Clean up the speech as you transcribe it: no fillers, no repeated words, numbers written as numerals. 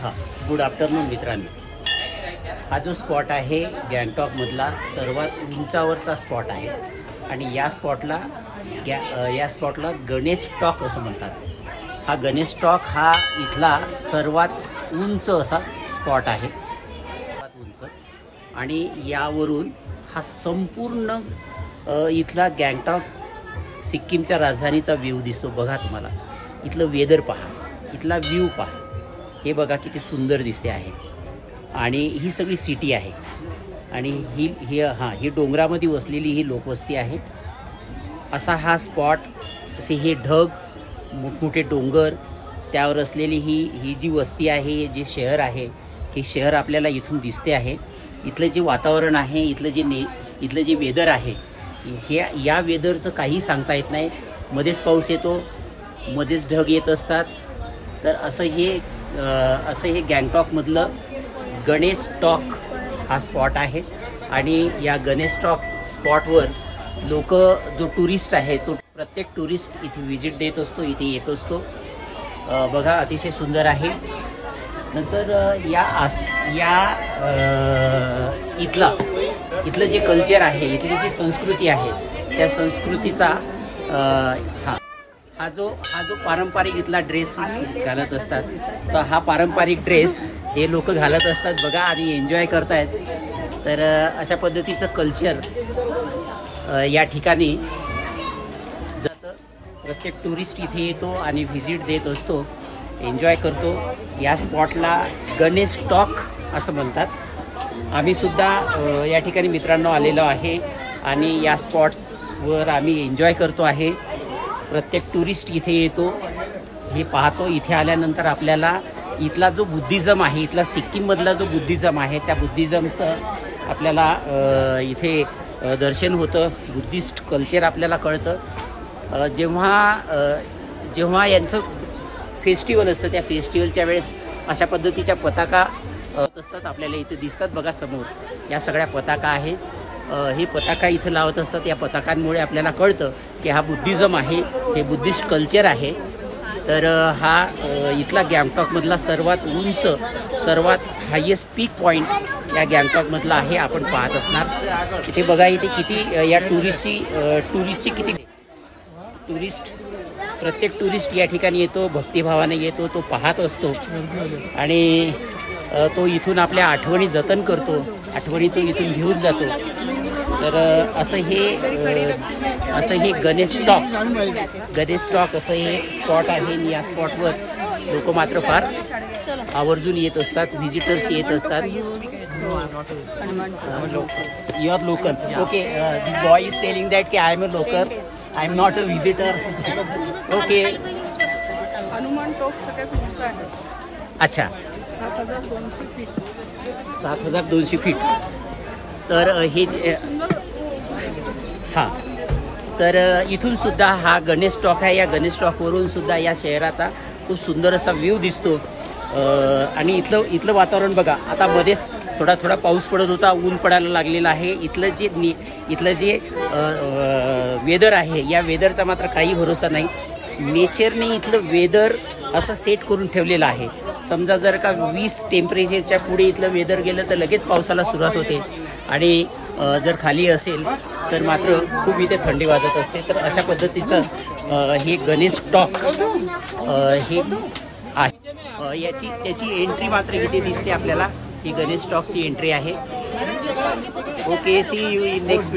हां, good afternoon मित्रांनो. हा जो स्पॉट आहे गँगटॉकमधला सर्वात उंचावरचा स्पॉट आहे आणि या स्पॉटला गणेश टॉक असं म्हणतात. हा गणेश टॉक हा इथला सर्वात उंच असा स्पॉट आहे, सर्वात उंच. आणि यावरून हा संपूर्ण इथला गँगटॉक सिक्कीमच्या राजधानीचा व्ह्यू दिसतो. बघा, तुम्हाला इथलं वेदर पहा, इथला व्ह्यू पहा. हे बघा किती सुंदर दिसते आहे. आणि ही सगळी सिटी आहे आणि ही डोंगरामध्ये वसलेली ही लोकवस्ती आहे. असा हा स्पॉट, असे हे ढग, मोठमोठे डोंगर, त्यावर असलेली ही जी वस्ती आहे, जे शहर आहे, हे शहर आपल्याला इथून दिसते आहे. इथलं जे वातावरण आहे, इथलं जे वेदर आहे, या वेदरचं काही सांगता येत नाही. मध्येच पाऊस येतो, मध्येच ढग येत असतात. तर असं हे गँगटॉकमधलं गणेश टॉक हा स्पॉट आहे. आणि या गणेश टॉक स्पॉटवर जो टुरिस्ट आहे, तो प्रत्येक टुरिस्ट इथे व्हिजिट देत असतो, इथे येत असतो. बघा, अतिशय सुंदर आहे. नंतर इथलं जे कल्चर आहे, इथली जी संस्कृती आहे, त्या संस्कृतीचा हा जो पारंपरिक इथला ड्रेस घालत असतात, तर हा पारंपरिक ड्रेस हे लोक घालत असतात. बघा, आणि एन्जॉय करतायत. तर अशा पद्धतीचं कल्चर या ठिकाणी जातं. प्रत्येक टुरिस्ट इथे येतो आणि व्हिजिट देत असतो, एन्जॉय करतो. या स्पॉटला गणेश टॉक असं म्हणतात. आम्ही सुद्धा या ठिकाणी मित्रांनो आलेलो आहे आणि या स्पॉट्सवर आम्ही एन्जॉय करतो आहे. प्रत्येक टुरिस्ट इथे येतो, हे पाहतो. इथे आल्यानंतर आपल्याला इथला जो बुद्धिझम आहे, इथला सिक्कीममधला जो बुद्धिझम आहे, त्या बुद्धिझमचं आपल्याला इथे दर्शन होतं. बुद्धिस्ट कल्चर आपल्याला कळतं. जेव्हा यांचं फेस्टिवल असतं, त्या फेस्टिवलच्या वेळेस अशा पद्धतीच्या पताका असतात, आपल्याला इथे दिसतात. बघा, समोर या सगळ्या पताका आहेत. हे पताका इथं लावत असतात. या पताकांमुळे आपल्याला कळतं की हा बुद्धिझम आहे, हे बुद्धिस्ट कल्चर आहे. तर हा इथला गँगटॉकमधला सर्वात उंच, सर्वात हायेस्ट पीक पॉईंट या गँगटॉकमधला आहे. आपण पाहत असणार. इथे बघा, इथे किती या टुरिस्टची किती प्रत्येक टुरिस्ट या ठिकाणी येतो, भक्तिभावाने येतो, तो पाहत असतो आणि तो इथून आपल्या आठवणी जतन करतो, आठवणी तो इथून घेऊन जातो. तर असं हे गणेश टॉक असं हे स्पॉट आहे. या स्पॉटवर लोक मात्र फार आवर्जून येत असतात, व्हिजिटर्स येत असतात. You are local. Okay, this boy is telling that की I am a local, I am not a visitor. Okay. Hanuman Tok सगळ्यात उंच आहे. अच्छा, 7200 फीट. तर तर इथून सुद्धा हा गणेश टॉक आहे. या गणेश टॉकवरून सुद्धा या शहराचा खूप सुंदर असा व्ह्यू दिसतो. आणि इथलं वातावरण बघा. आता मध्येच थोडा पाऊस पडत होता, ऊन पडायला लागलेलं आहे. इथलं जे वेदर आहे, या वेदरचा मात्र काही भरोसा नाही. नेचरने इथलं वेदर असं सेट करून ठेवलेलं आहे. समजा जर का 20 टेम्परेचरच्या पुढे इथलं वेदर गेलं तर लगेच पावसाला सुरुवात होते. आणि जर खाली असेल तर मात्र खूप इथे थंडी वाजत असते. तर अशा पद्धतीचं हे गणेश टॉक हे आहे. त्याची एंट्री मात्र इथे दिसते आपल्याला. ही गणेश टॉकची एंट्री आहे. Okay, see you in next.